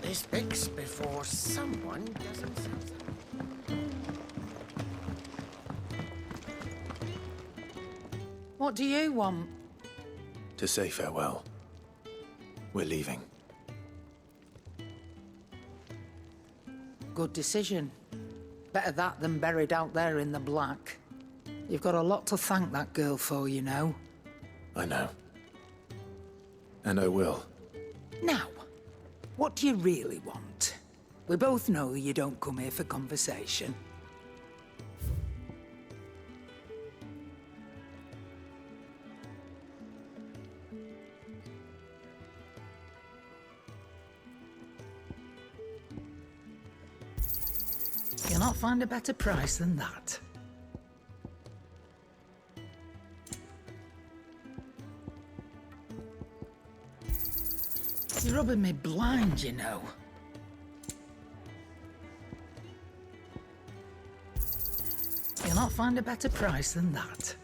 this fix before someone doesn't something. What do you want? To say farewell. We're leaving. Good decision. Better that than buried out there in the black. You've got a lot to thank that girl for, you know. I know. And I will. Now, what do you really want? We both know you don't come here for conversation. You'll not find a better price than that. You're rubbing me blind, you know. You'll not find a better price than that.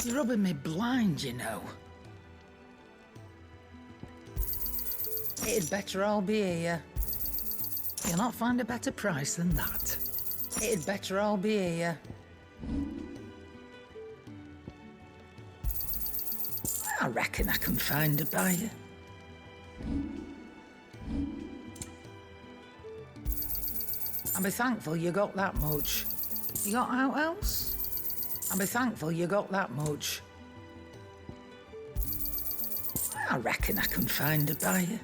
You're rubbing me blind, you know. It'd better all be here. You'll not find a better price than that. It'd better all be here. I reckon I can find a buyer. I'll be thankful you got that much. You got out else? I'll be thankful you got that much. I reckon I can find a buyer.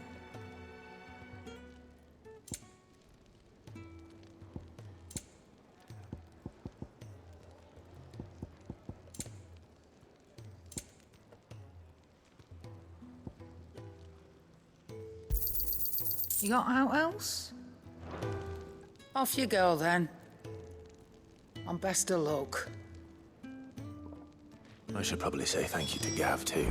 You got out else? Off you go then. And best of luck. I should probably say thank you to Gav, too.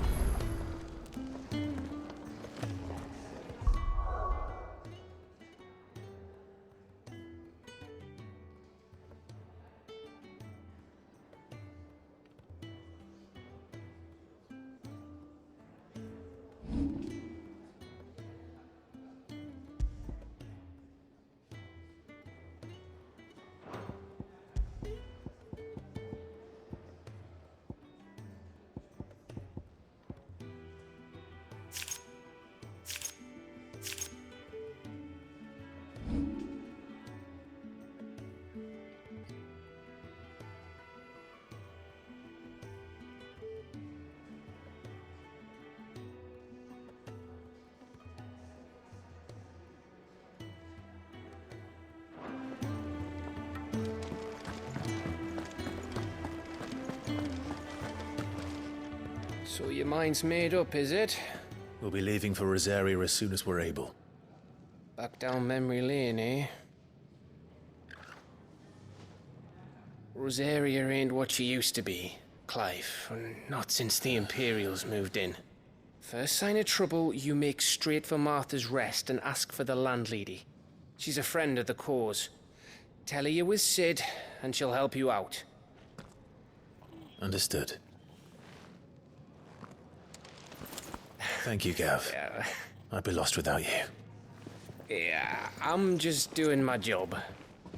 So your mind's made up, is it? We'll be leaving for Rosaria as soon as we're able. Back down memory lane, eh? Rosaria ain't what she used to be, Clive. Not since the Imperials moved in. First sign of trouble, you make straight for Martha's Rest and ask for the landlady. She's a friend of the cause. Tell her you're with Sid, and she'll help you out. Understood. Thank you, Gav. Yeah. I'd be lost without you. Yeah, I'm just doing my job.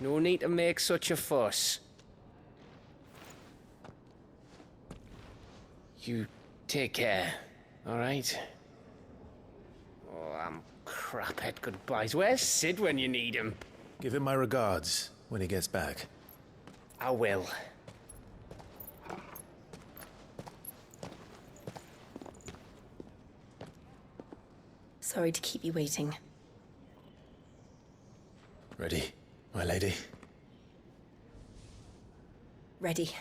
No need to make such a fuss. You take care, alright? Oh, I'm crap at goodbyes. Where's Sid when you need him? Give him my regards when he gets back. I will. Sorry to keep you waiting. Ready, my lady? Ready.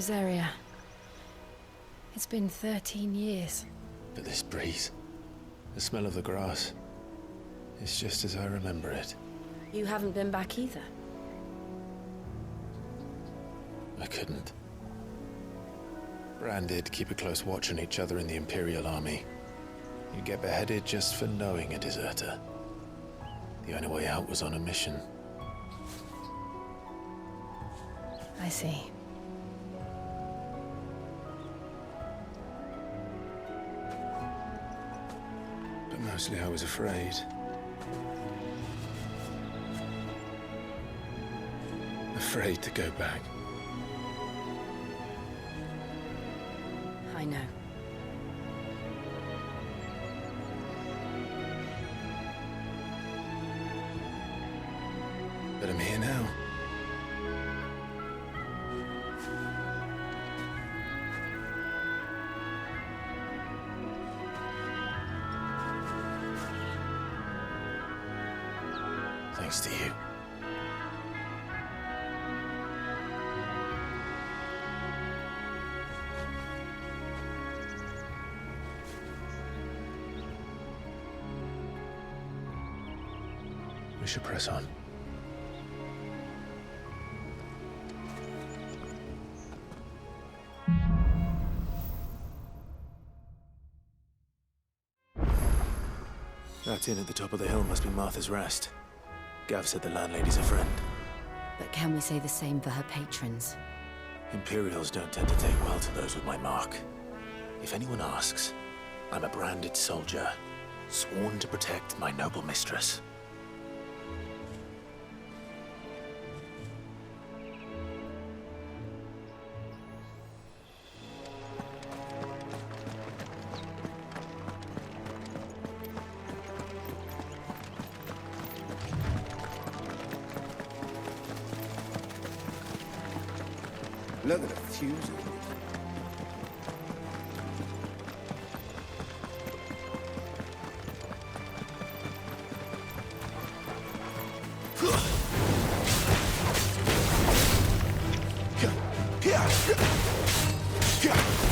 Rosaria. It's been 13 years. But this breeze, the smell of the grass, it's just as I remember it. You haven't been back either. I couldn't. Branded, keep a close watch on each other in the Imperial Army. You get beheaded just for knowing a deserter. The only way out was on a mission. I see. But mostly I was afraid. Afraid to go back. I know. But I'm here now. Thanks to you. We should press on. That inn at the top of the hill must be Martha's Rest. Gav said the landlady's a friend. But can we say the same for her patrons? Imperials don't tend to take well to those with my mark. If anyone asks, I'm a branded soldier, sworn to protect my noble mistress. Look at the fuse on it.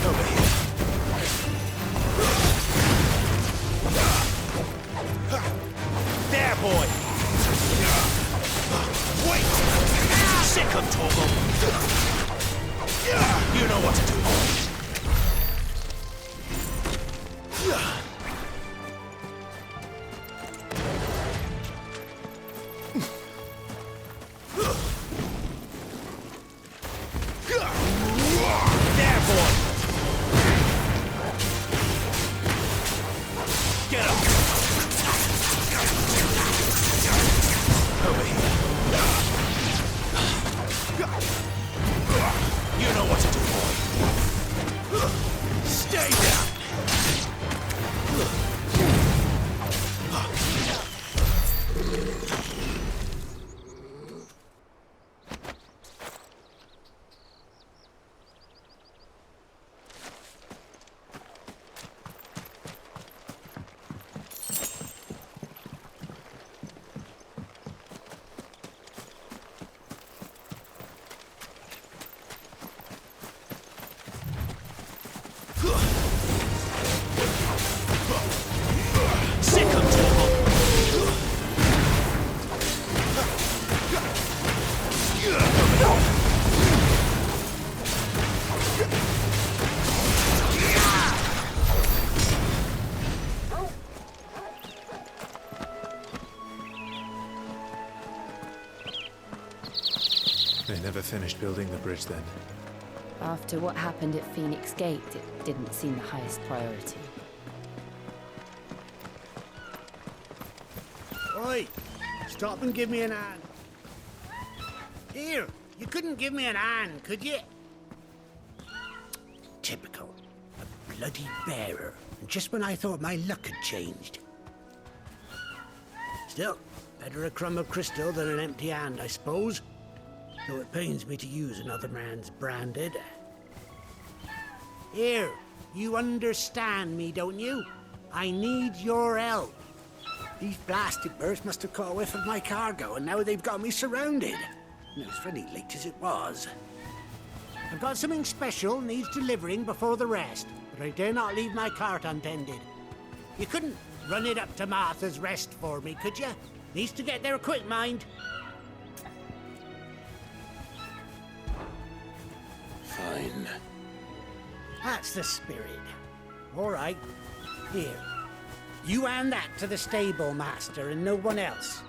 Over here. There, boy! Wait! Sick of Torgal! You know what to do. There, boy! Get up! Over here. You know what to do, boy. Stay down. Sick of Torgal! They never finished building the bridge then. After what happened at Phoenix Gate, it didn't seem the highest priority. Oi! Stop and give me an hand. Here, you couldn't give me an hand, could you? Typical. A bloody bearer. Just when I thought my luck had changed. Still, better a crumb of crystal than an empty hand, I suppose. Though it pains me to use another man's branded. Here, you understand me, don't you? I need your help. These blasted birds must have caught a whiff of my cargo, and now they've got me surrounded. And it was fairly late as it was. I've got something special needs delivering before the rest, but I dare not leave my cart untended. You couldn't run it up to Martha's Rest for me, could you? Needs to get there quick, mind. Fine. That's the spirit. All right. Here. You hand that to the stable master and no one else.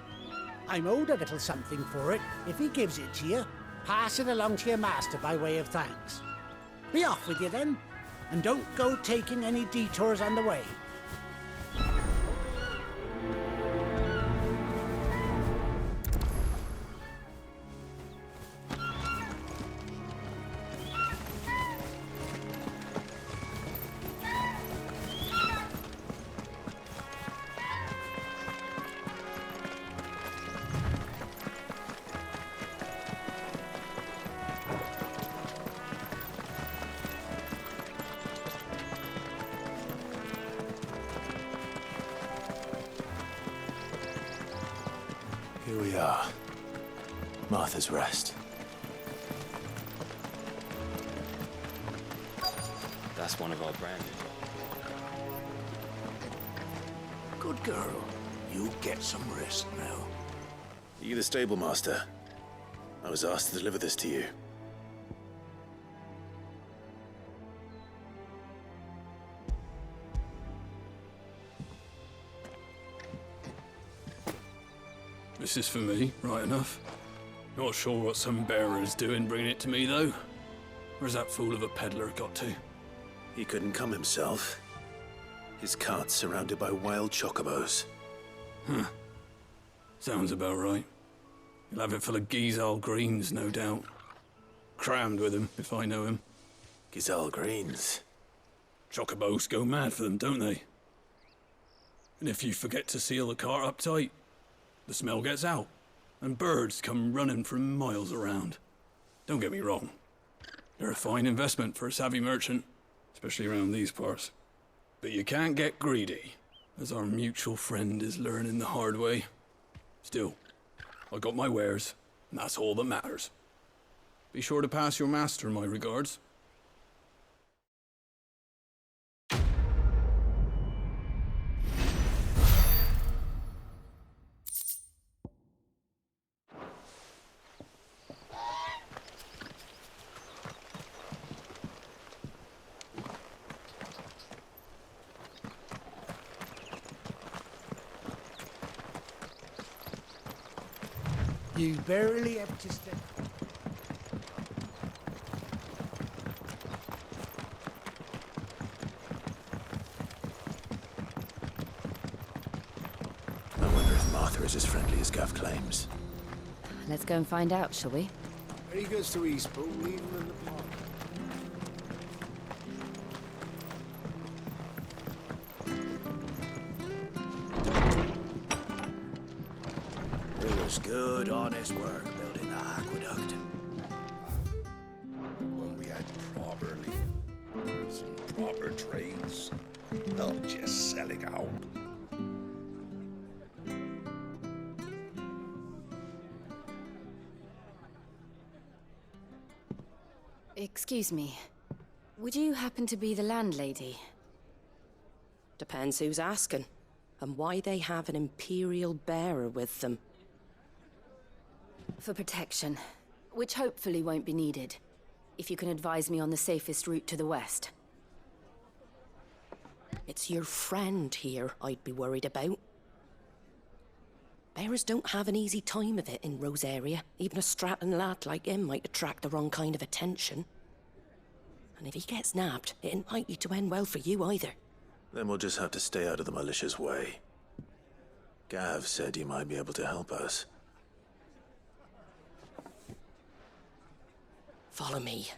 I'm owed a little something for it. If he gives it to you, pass it along to your master by way of thanks. Be off with you then, and don't go taking any detours on the way. Here we are. Martha's Rest. That's one of our brand. Good girl. You get some rest now. Are you the stable master? I was asked to deliver this to you. This is for me, right enough. Not sure what some bearer's doing bringing it to me, though. Where's that fool of a peddler got to? He couldn't come himself. His cart's surrounded by wild chocobos. Sounds about right. He'll have it full of Gizal greens, no doubt. Crammed with him, if I know him. Gizal greens. Chocobos go mad for them, don't they? And if you forget to seal the cart up tight, the smell gets out, and birds come running from miles around. Don't get me wrong. They're a fine investment for a savvy merchant, especially around these parts. But you can't get greedy, as our mutual friend is learning the hard way. Still, I got my wares, and that's all that matters. Be sure to pass your master my regards. You barely have to step. I wonder if Martha is as friendly as Gav claims. Let's go and find out, shall we? When he goes to Eastpool, leave him in the park. It was good, honest work building the aqueduct. When we had proper leaders and proper trades, not just selling out. Excuse me. Would you happen to be the landlady? Depends who's asking, and why they have an Imperial bearer with them. For protection, which hopefully won't be needed. If you can advise me on the safest route to the west. It's your friend here I'd be worried about. Bearers don't have an easy time of it in Rose area. Even a Stratton lad like him might attract the wrong kind of attention. And if he gets nabbed, it ain't likely to end well for you either. Then we'll just have to stay out of the malicious way. Gav said he might be able to help us. Follow me.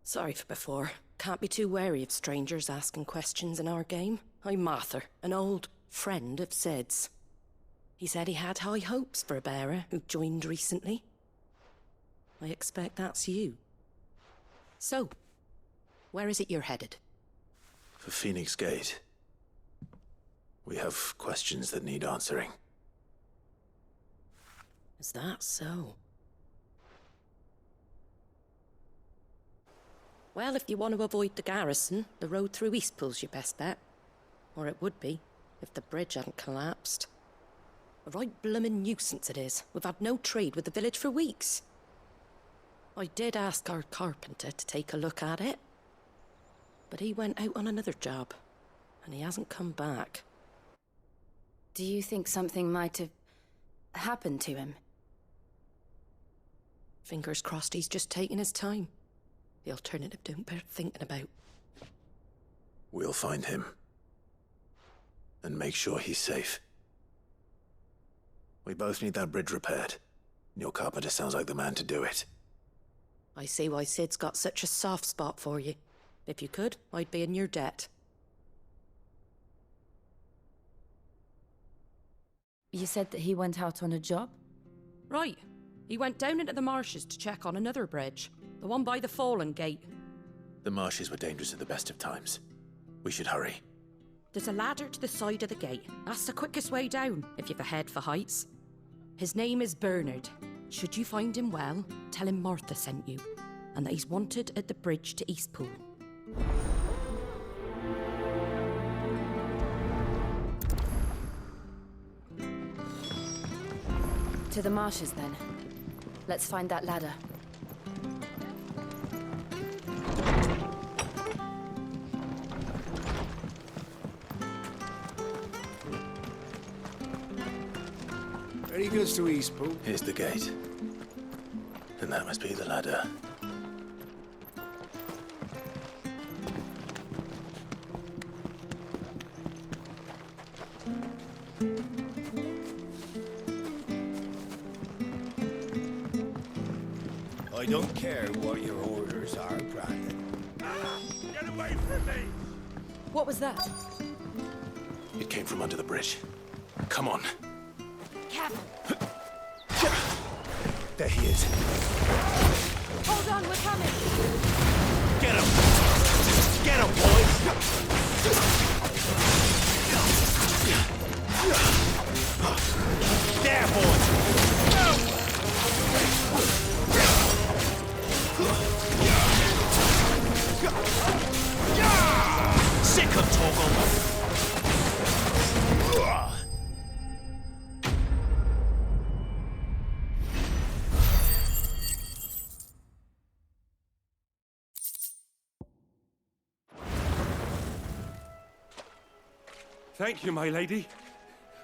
Sorry for before. Can't be too wary of strangers asking questions in our game. I'm Martha, an old friend of Sid's. He said he had high hopes for a bearer who joined recently. I expect that's you. So, where is it you're headed? For Phoenix Gate. We have questions that need answering. Is that so? Well, if you want to avoid the garrison, the road through Eastpool's your best bet. Or it would be, if the bridge hadn't collapsed. A right bloomin' nuisance it is. We've had no trade with the village for weeks. I did ask our carpenter to take a look at it. But he went out on another job, and he hasn't come back. Do you think something might have happened to him? Fingers crossed he's just taking his time. The alternative don't bear thinking about. We'll find him. And make sure he's safe. We both need that bridge repaired. Your carpenter sounds like the man to do it. I see why Sid's got such a soft spot for you. If you could, I'd be in your debt. You said that he went out on a job? Right. He went down into the marshes to check on another bridge. The one by the Fallen Gate. The marshes were dangerous at the best of times. We should hurry. There's a ladder to the side of the gate. That's the quickest way down, if you've a head for heights. His name is Bernard. Should you find him well, tell him Martha sent you, and that he's wanted at the bridge to Eastpool. To the marshes, then. Let's find that ladder. Ready goes to Eastpool. Here's the gate. And that must be the ladder. I don't care what your orders are, Brandon. Get away from me! What was that? It came from under the bridge. Come on. Careful! There he is. Hold on, we're coming! Get him! Get him, boys! There, boys! Sick of Toggle! Thank you, my lady.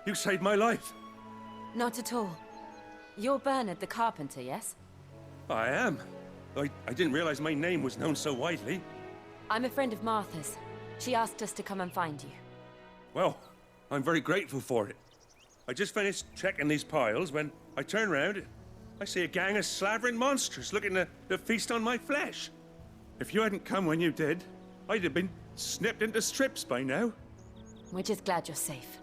You saved my life. Not at all. You're Bernard the carpenter, yes? I am. I didn't realize my name was known so widely. I'm a friend of Martha's. She asked us to come and find you. Well, I'm very grateful for it. I just finished checking these piles when I turn round. I see a gang of slavering monsters looking to feast on my flesh. If you hadn't come when you did, I'd have been snipped into strips by now. We're just glad you're safe.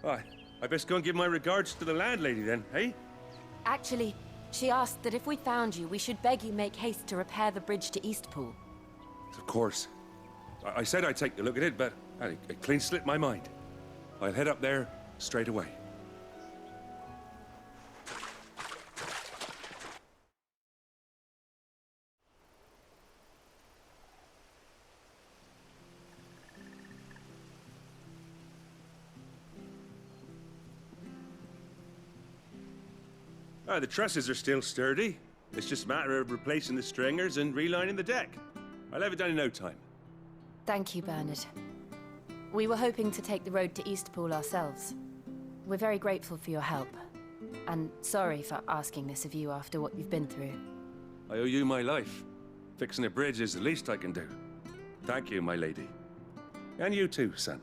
I best go and give my regards to the landlady then, eh? Actually, she asked that if we found you, we should beg you make haste to repair the bridge to Eastpool. Of course. I said I'd take a look at it, but it clean slipped my mind. I'll head up there straight away. The trusses are still sturdy. It's just a matter of replacing the stringers and relining the deck. I'll have it done in no time. Thank you, Bernard. We were hoping to take the road to Eastpool ourselves. We're very grateful for your help. And sorry for asking this of you after what you've been through. I owe you my life. Fixing a bridge is the least I can do. Thank you, my lady. And you too, son.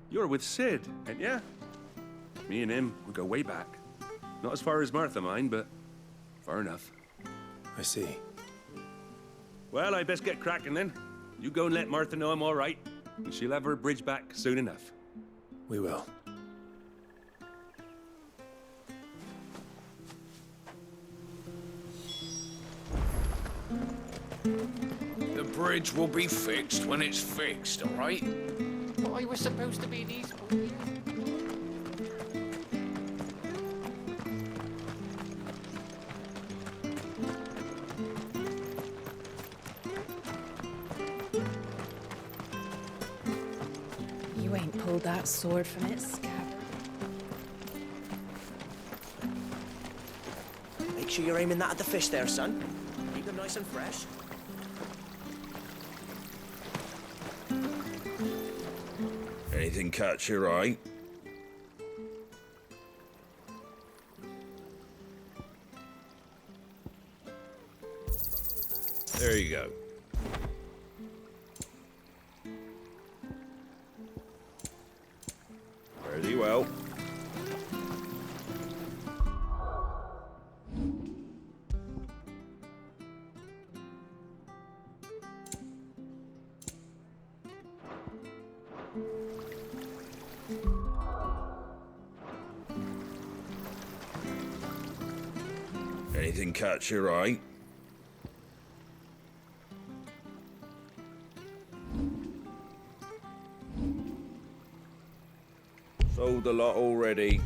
You're with Sid, ain't ya? Me and him, we go way back. Not as far as Martha, mind, but far enough. I see. Well, I best get cracking then. You go and let Martha know I'm all right, and she'll have her bridge back soon enough. We will. The bridge will be fixed when it's fixed, all right? thought I was supposed to be in Eastpool. You ain't pulled that sword from its scabbard. Make sure you're aiming that at the fish there, son. Keep them nice and fresh. Anything catch your eye? There you go. Pretty well. Anything catch your eye? Sold a lot already.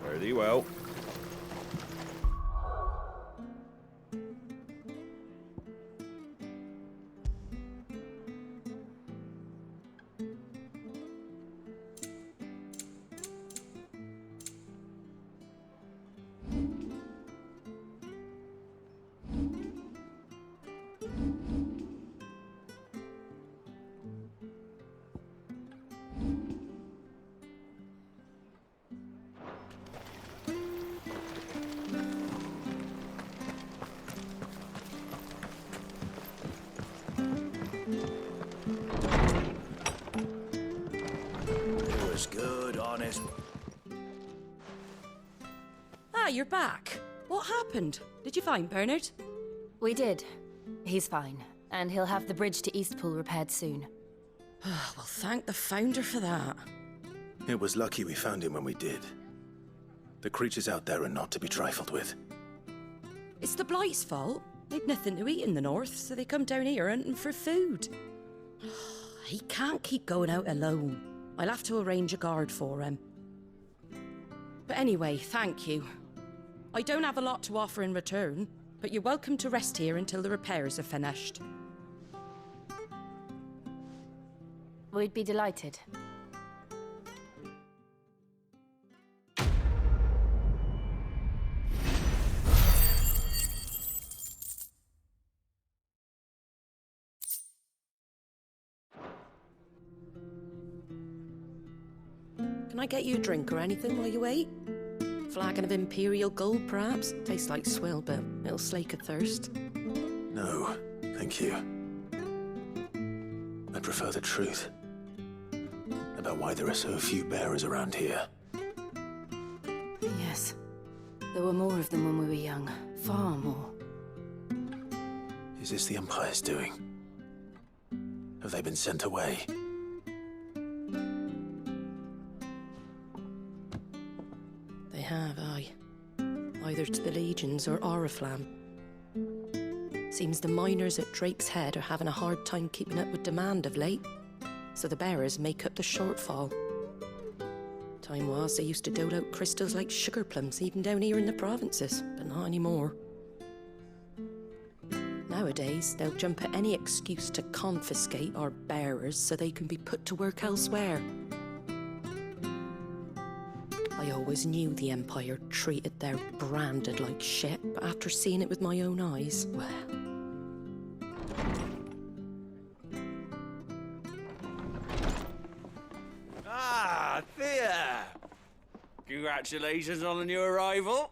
Pretty well. It was good, honest. Ah, you're back. What happened? Did you find Bernard? We did. He's fine, and he'll have the bridge to Eastpool repaired soon. Well, thank the Founder for that. It was lucky we found him when we did. The creatures out there are not to be trifled with. It's the Blight's fault. They'd nothing to eat in the north, so they come down here hunting for food. He can't keep going out alone. I'll have to arrange a guard for him. But anyway, thank you. I don't have a lot to offer in return, but you're welcome to rest here until the repairs are finished. We'd be delighted. Can I get you a drink or anything while you wait? Flagon of Imperial Gold, perhaps? Tastes like swill, but it'll slake a thirst. No, thank you. I prefer the truth about why there are so few bearers around here. Yes. There were more of them when we were young. Far more. Is this the Empire's doing? Have they been sent away? They have, aye. Either to the Legions or Oriflamme. Seems the miners at Drake's Head are having a hard time keeping up with demand of late, so the bearers make up the shortfall. Time was they used to dole out crystals like sugar plums even down here in the provinces, but not anymore. Nowadays, they'll jump at any excuse to confiscate our bearers so they can be put to work elsewhere. I always knew the Empire treated their branded like shit, but after seeing it with my own eyes, well... Ah, Thea! Congratulations on the new arrival.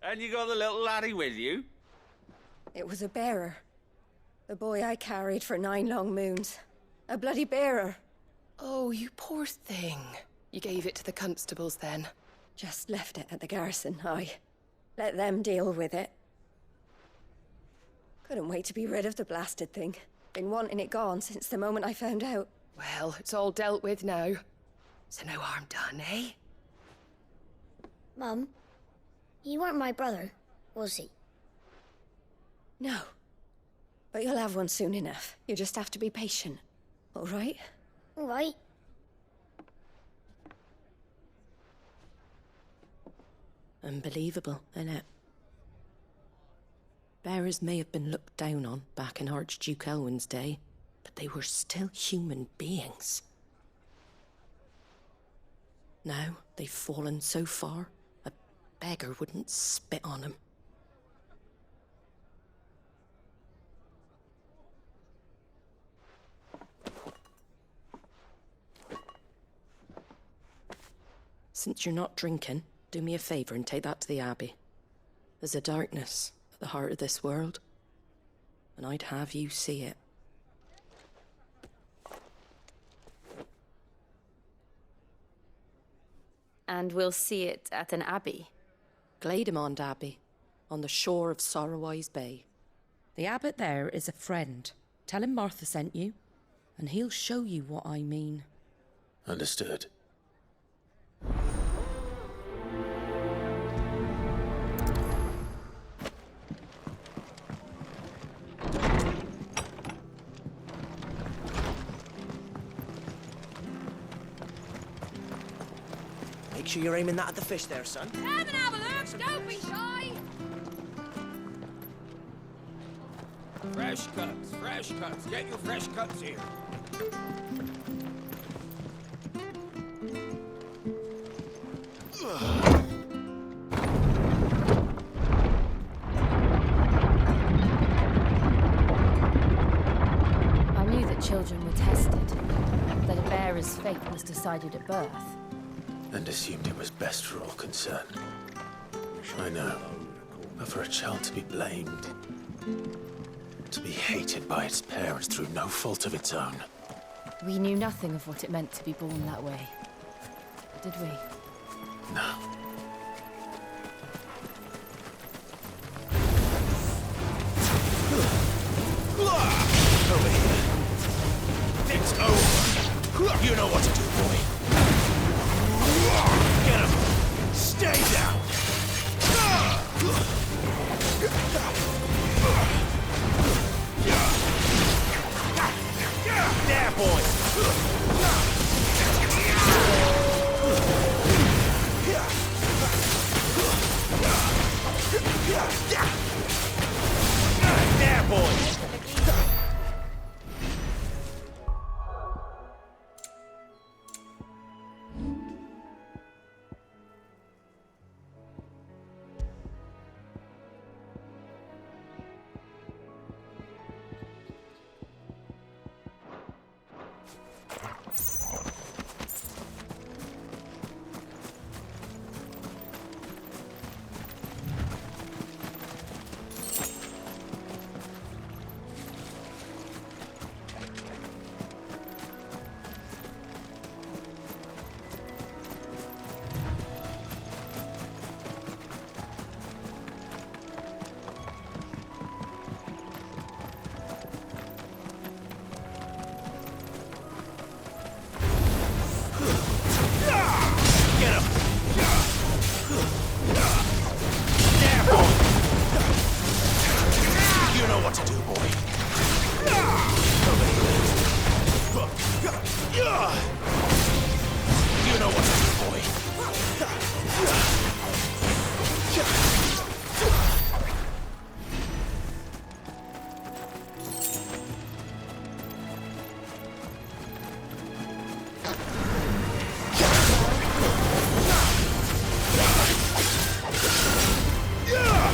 And you got the little laddie with you? It was a bearer. The boy I carried for 9 long moons. A bloody bearer. Oh, you poor thing. You gave it to the constables then? Just left it at the garrison, aye. Let them deal with it. Couldn't wait to be rid of the blasted thing. Been wanting it gone since the moment I found out. Well, it's all dealt with now. So no harm done, eh? Mum, he weren't my brother, was he? No. But you'll have one soon enough. You just have to be patient. All right? All right. Unbelievable, innit? Bearers may have been looked down on back in Archduke Elwin's day, but they were still human beings. Now they've fallen so far, a beggar wouldn't spit on them. Since you're not drinking, do me a favour and take that to the Abbey. There's a darkness at the heart of this world, and I'd have you see it. And we'll see it at an abbey? Glademond Abbey, on the shore of Sorrowwise Bay. The abbot there is a friend. Tell him Martha sent you, and he'll show you what I mean. Understood. Make sure you're aiming that at the fish there, son. Come and have a look, don't be shy! Fresh cuts, fresh cuts. Get your fresh cuts here. I knew that children were tested, that a bearer's fate was decided at birth. And assumed it was best for all concerned. I know. But for a child to be blamed, to be hated by its parents through no fault of its own. We knew nothing of what it meant to be born that way, did we? No. Over here. It's over. You know what to do, boy. Get him. Stay down. There, boy.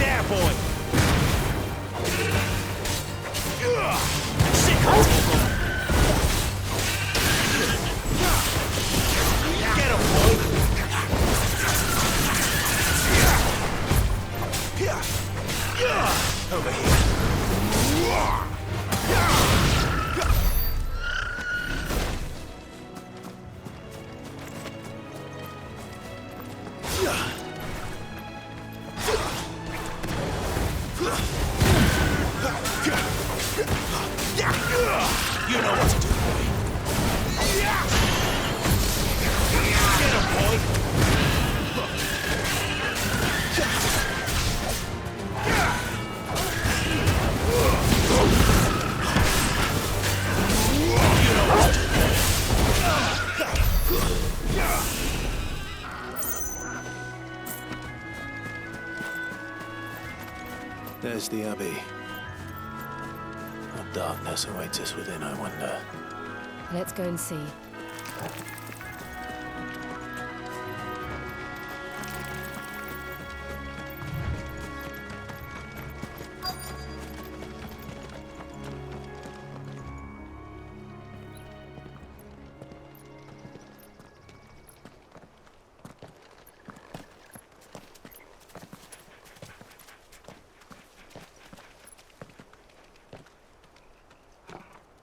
There, boy. You know what to do, boy. Get him, boy. There's the Abbey. What darkness awaits us within, I wonder. Let's go and see.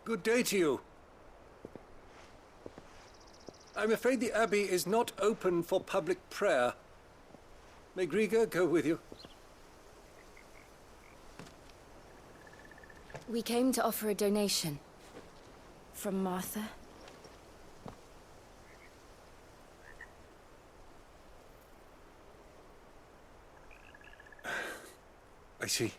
Good day to you. I'm afraid the Abbey is not open for public prayer. May Grieger go with you? We came to offer a donation. From Martha. I see.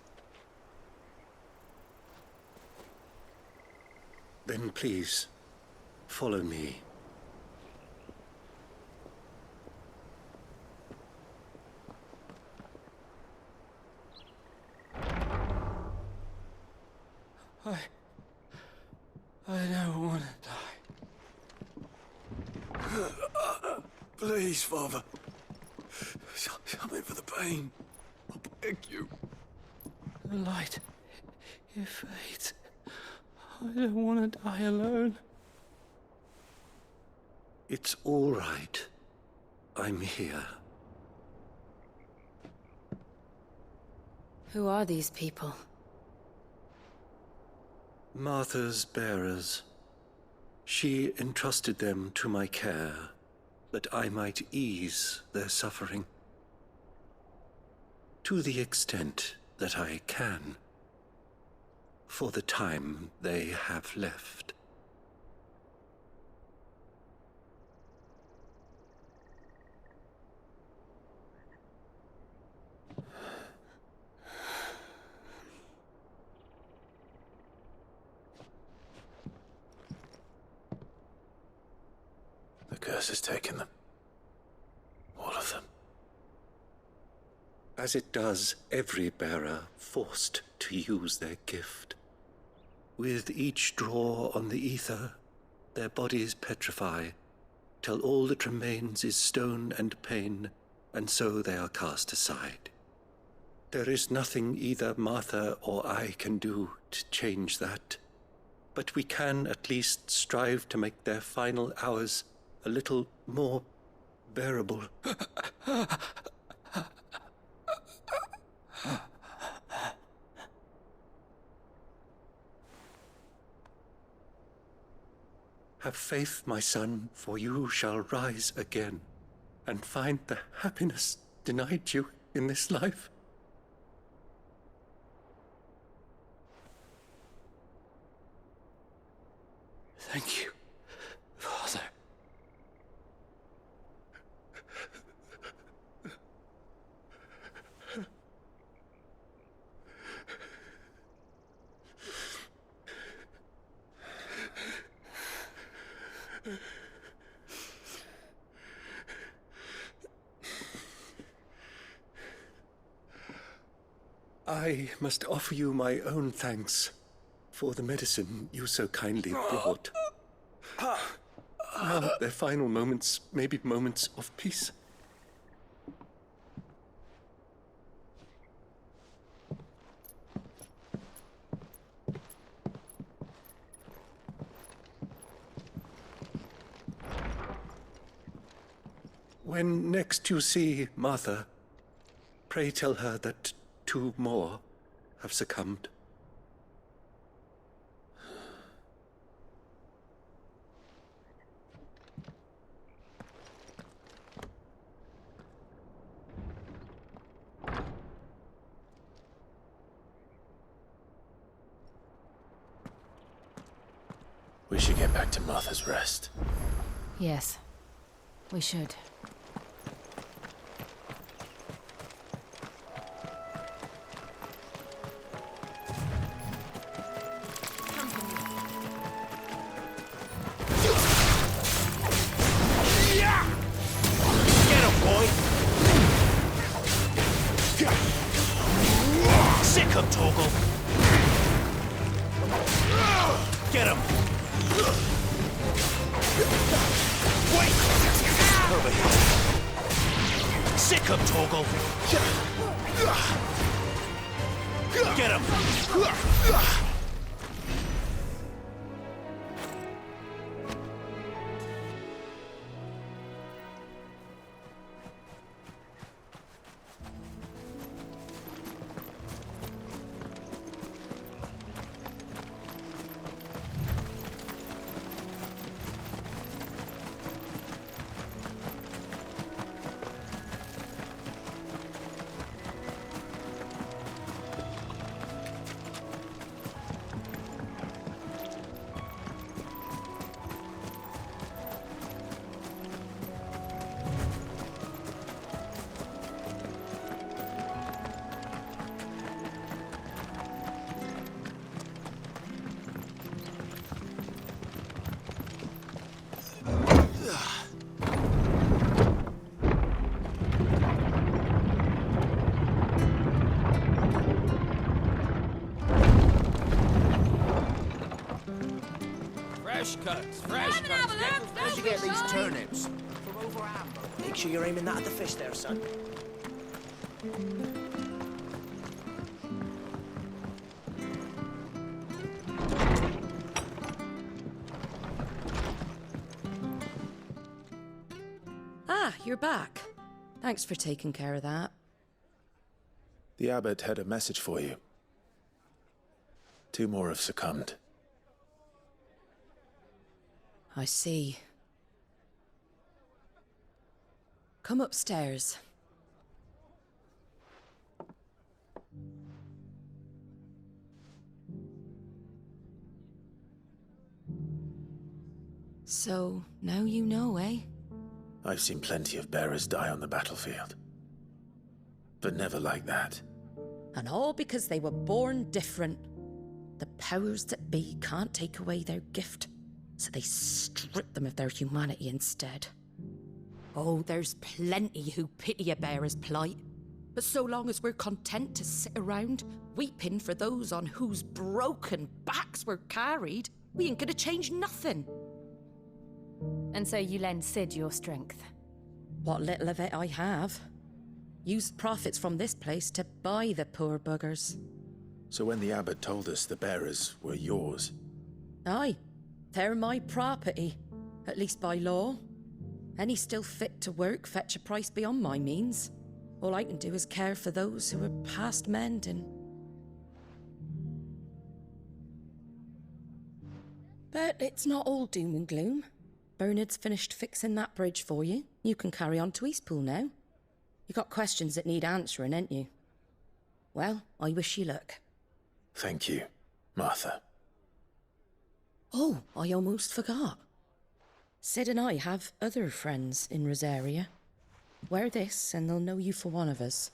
Then please, follow me. I don't want to die. Please, Father. Help me for the pain. I beg you. The light, it fades. I don't want to die alone. It's all right. I'm here. Who are these people? Martha's bearers. She entrusted them to my care, that I might ease their suffering. To the extent that I can. For the time they have left. The curse has taken them. All of them. As it does every bearer forced to use their gift. With each draw on the ether, their bodies petrify, till all that remains is stone and pain, and so they are cast aside. There is nothing either Martha or I can do to change that, but we can at least strive to make their final hours a little more bearable. Have faith, my son, for you shall rise again and find the happiness denied you in this life. Thank you, Father. I must offer you my own thanks for the medicine you so kindly brought. Now their final moments may be moments of peace. When next you see Martha, pray tell her that 2 more have succumbed. We should get back to Martha's Rest. Yes, we should. Sick Torgal. Get him! Wait! Over here. Sick him, Torgal. Get him! Fresh cuts, fresh cuts. Where'd you get these turnips? From over Amber. Make sure you're aiming that at the fish there, son. Ah, you're back. Thanks for taking care of that. The abbot had a message for you. 2 more have succumbed. I see. Come upstairs. So, now you know, eh? I've seen plenty of bearers die on the battlefield. But never like that. And all because they were born different. The powers that be can't take away their gift, so they strip them of their humanity instead. Oh, there's plenty who pity a bearer's plight. But so long as we're content to sit around, weeping for those on whose broken backs we're carried, we ain't gonna change nothing. And so you lend Sid your strength? What little of it I have. Used profits from this place to buy the poor buggers. So when the abbot told us the bearers were yours... Aye, they're my property, at least by law. Any still fit to work fetch a price beyond my means. All I can do is care for those who are past mending. But it's not all doom and gloom. Bernard's finished fixing that bridge for you. You can carry on to Eastpool now. You got questions that need answering, ain't you? Well, I wish you luck. Thank you, Martha. Oh, I almost forgot. Sid and I have other friends in Rosaria. Wear this and they'll know you for one of us.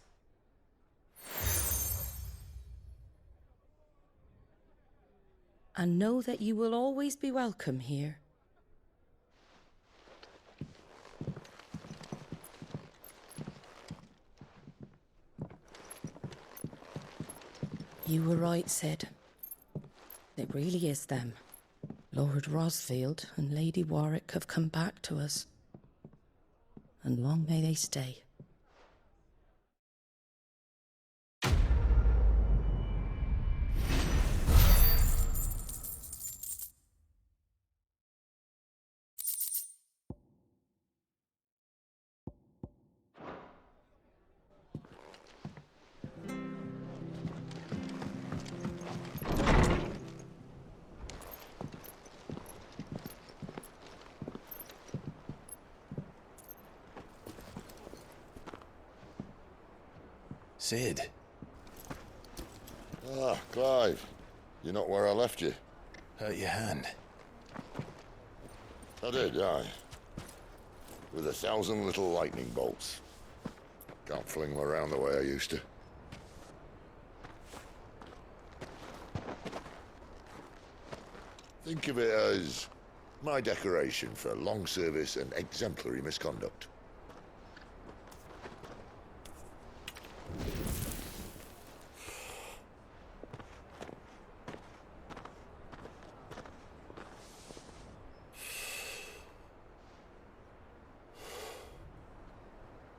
And know that you will always be welcome here. You were right, Sid. It really is them. Lord Rosfield and Lady Warwick have come back to us. And long may they stay. Sid. Ah, Clive. You're not where I left you. Hurt your hand. I did, aye. With 1,000 little lightning bolts. Can't fling them around the way I used to. Think of it as my decoration for long service and exemplary misconduct.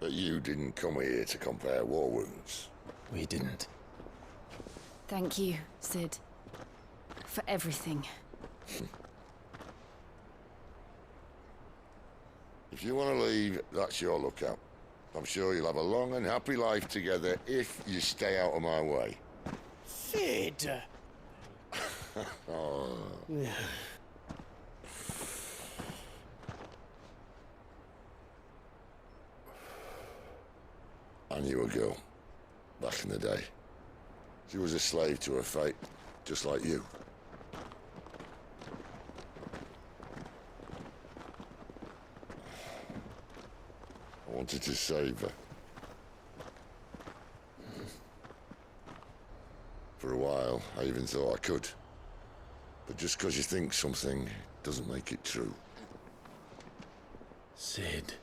But you didn't come here to compare war wounds. We didn't. Thank you, Sid. For everything. If you want to leave, that's your lookout. I'm sure you'll have a long and happy life together if you stay out of my way. Sid! Oh. I knew a girl, back in the day. She was a slave to her fate, just like you. I wanted to save her. For a while, I even thought I could. But just because you think something doesn't make it true. Sid.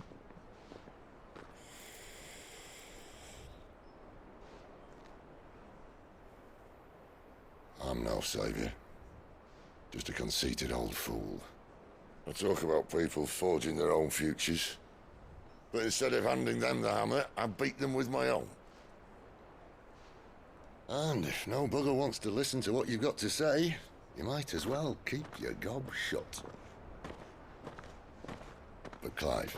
I'm no savior. Just a conceited old fool. I talk about people forging their own futures. But instead of handing them the hammer, I beat them with my own. And if no bugger wants to listen to what you've got to say, you might as well keep your gob shut. But Clive,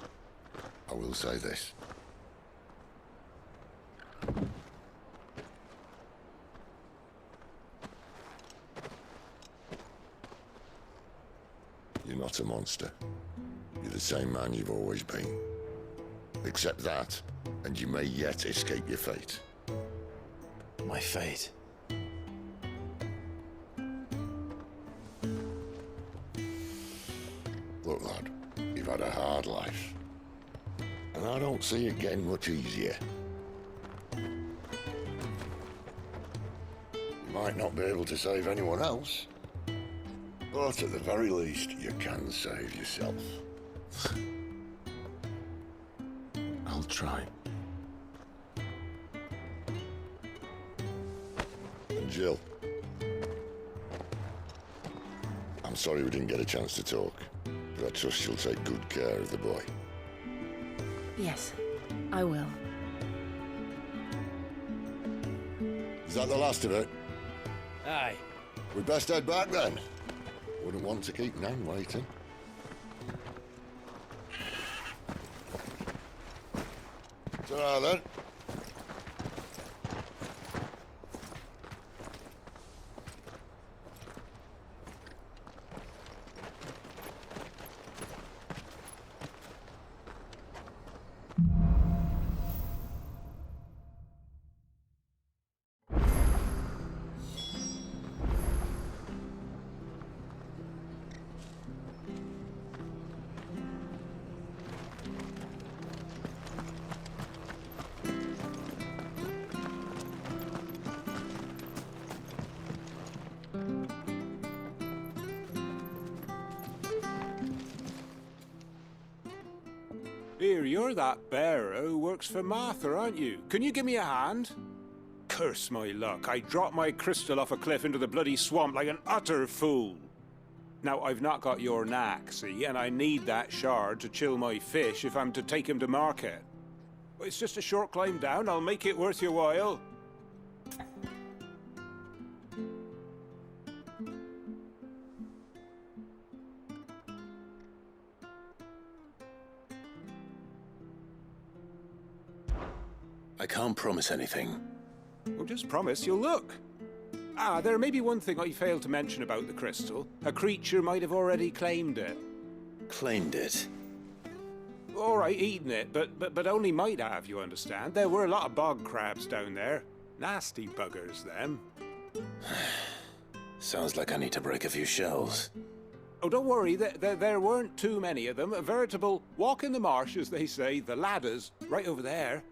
I will say this. You're not a monster. You're the same man you've always been. Accept that, and you may yet escape your fate. My fate? Look, lad, you've had a hard life. And I don't see it getting much easier. You might not be able to save anyone else, but at the very least, you can save yourself. I'll try. And Jill, I'm sorry we didn't get a chance to talk, but I trust you'll take good care of the boy. Yes, I will. Is that the last of it? Aye. We'd best head back then. Wouldn't want to keep Nan waiting. Ta-ra then. Here, you're that bearer who works for Martha, aren't you? Can you give me a hand? Curse my luck, I dropped my crystal off a cliff into the bloody swamp like an utter fool. Now, I've not got your knack, see, and I need that shard to chill my fish if I'm to take him to market. It's just a short climb down, I'll make it worth your while. I can't promise anything. Well, just promise you'll look. Ah, there may be one thing I failed to mention about the crystal. A creature might have already claimed it. Claimed it? All right, eaten it, but only might have, you understand. There were a lot of bog crabs down there. Nasty buggers, them. Sounds like I need to break a few shells. Oh, don't worry, there weren't too many of them. A veritable walk in the marsh, as they say, the ladders, right over there.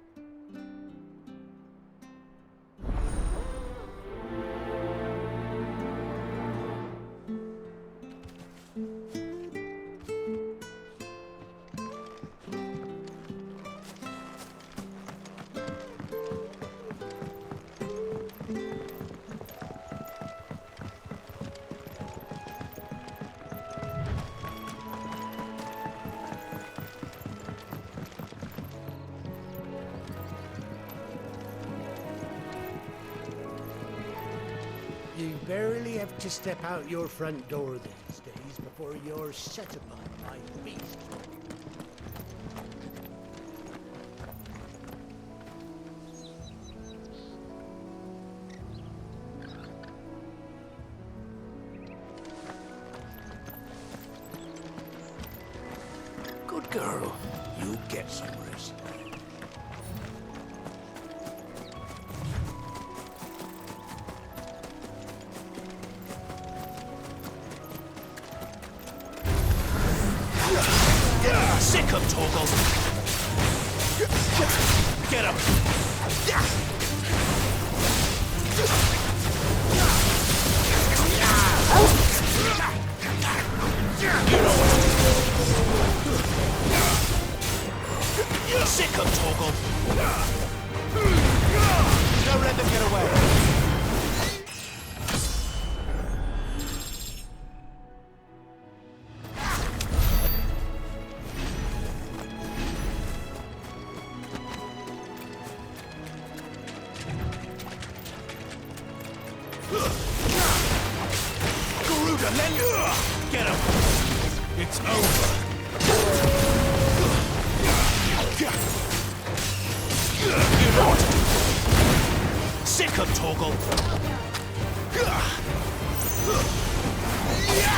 barely have to step out your front door these days before you're set upon by beasts. Good girl. You get some rest. Sick of Torgal! Get him! Sick of Torgal! Don't let them get away! Get him! It's over! You know what to do! Sick of Torgal! Over here!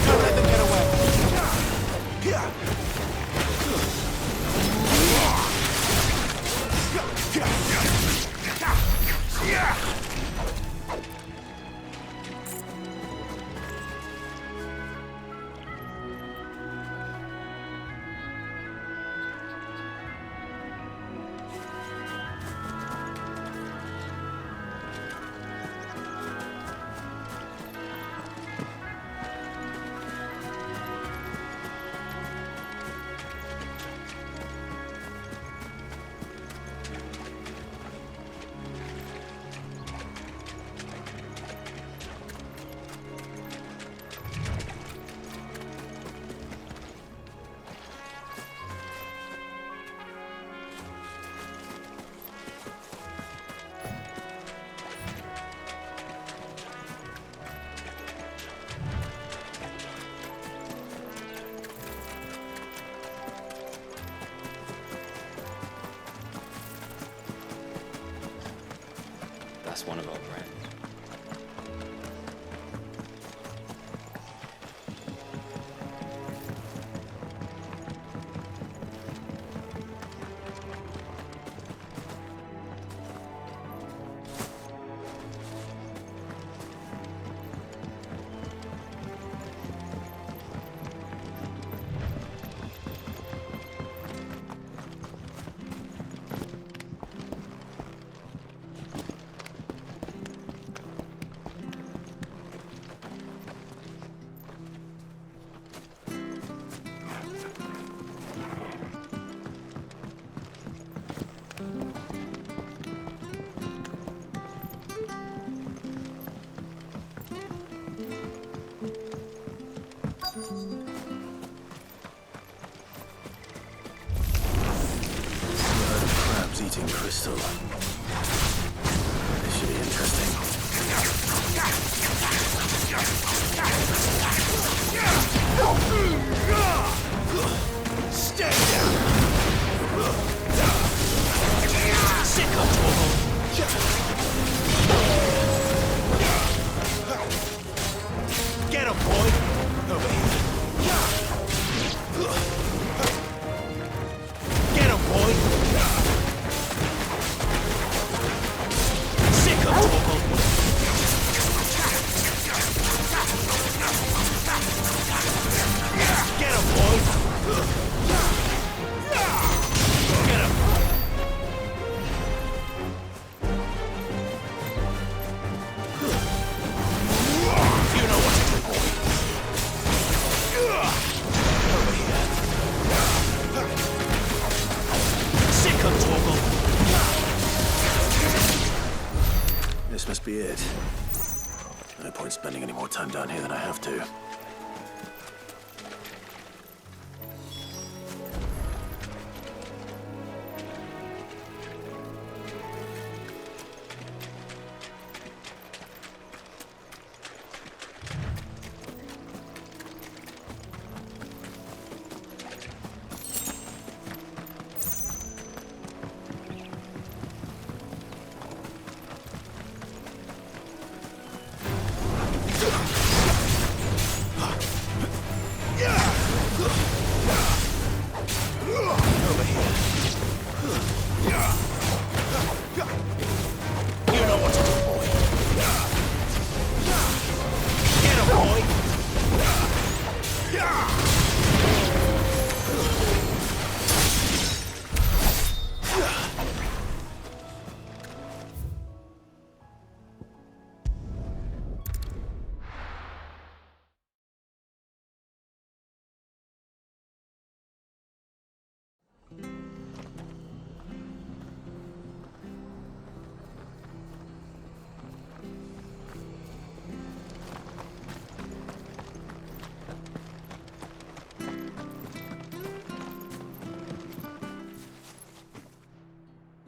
Don't let them get away! That's one of our brand. Crabs eating crystal. This should be interesting. Stay down! Sick of Torgal! Get him, boy! Over here. Get him, boy! Sick of Torgal! Get him, boy! Get him! You know what to do, boy! Over here. Sick of Torgal! This must be it. No point spending any more time down here than I have to.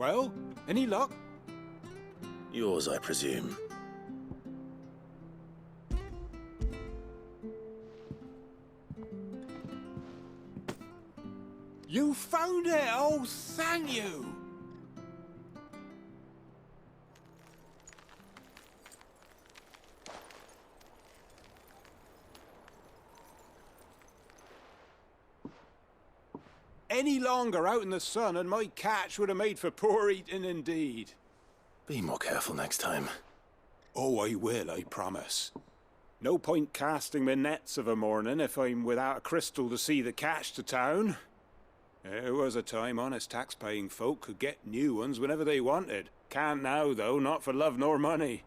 Well, any luck? Yours, I presume. You found it! Oh, thank you! Any longer out in the sun and my catch would have made for poor eating indeed. Be more careful next time. Oh, I will, I promise. No point casting my nets of a morning if I'm without a crystal to see the catch to town. There was a time honest tax-paying folk could get new ones whenever they wanted. Can't now, though, not for love nor money.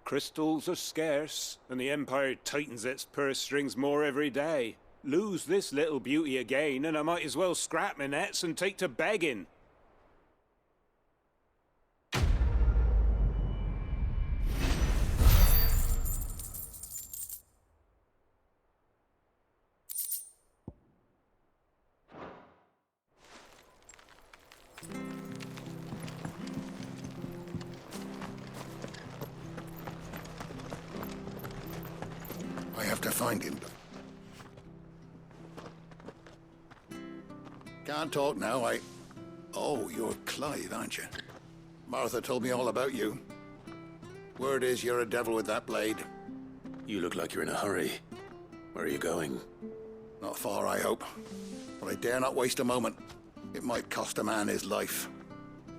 Crystals are scarce, and the Empire tightens its purse strings more every day. Lose this little beauty again, and I might as well scrap my nets and take to begging. I have to find him. Can't talk now, Oh, you're Clive, aren't you? Martha told me all about you. Word is you're a devil with that blade. You look like you're in a hurry. Where are you going? Not far, I hope. But I dare not waste a moment. It might cost a man his life.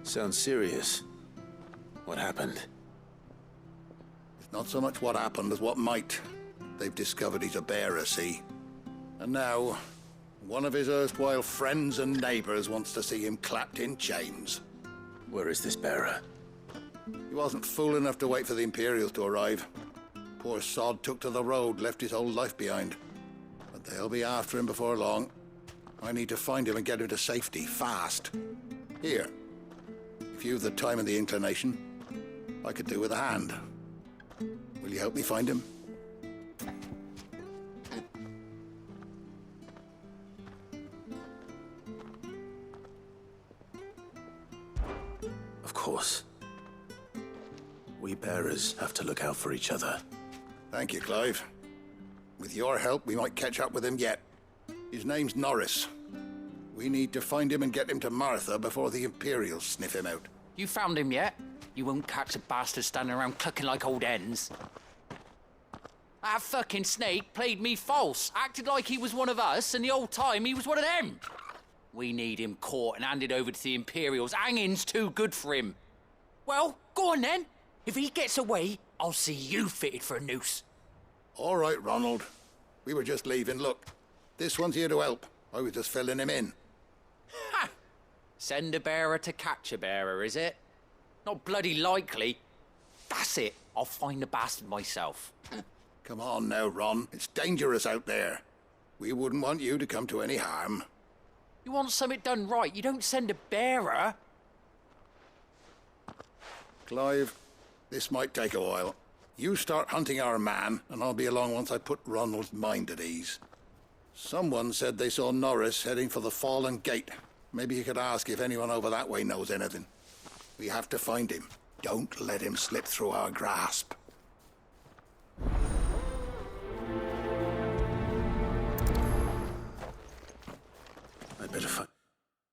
Sounds serious. What happened? It's not so much what happened as what might. They've discovered he's a bearer, see? And now, one of his erstwhile friends and neighbors wants to see him clapped in chains. Where is this bearer? He wasn't fool enough to wait for the Imperials to arrive. Poor sod took to the road, left his whole life behind. But they'll be after him before long. I need to find him and get him to safety, fast. Here, if you've the time and the inclination, I could do with a hand. Will you help me find him? Of course. We bearers have to look out for each other. Thank you, Clive. With your help, we might catch up with him yet. His name's Norris. We need to find him and get him to Martha before the Imperials sniff him out. You found him yet? You won't catch a bastard standing around clucking like old hens. That fucking snake played me false, acted like he was one of us, and the whole time he was one of them. We need him caught and handed over to the Imperials. Hanging's too good for him. Well, go on then. If he gets away, I'll see you fitted for a noose. All right, Ronald. We were just leaving. Look, this one's here to help. I was just filling him in. Ha! Send a bearer to catch a bearer, is it? Not bloody likely. That's it. I'll find the bastard myself. Come on now, Ron. It's dangerous out there. We wouldn't want you to come to any harm. You want something done right, you don't send a bearer. Clive, this might take a while. You start hunting our man, and I'll be along once I put Ronald's mind at ease. Someone said they saw Norris heading for the Fallen Gate. Maybe you could ask if anyone over that way knows anything. We have to find him. Don't let him slip through our grasp.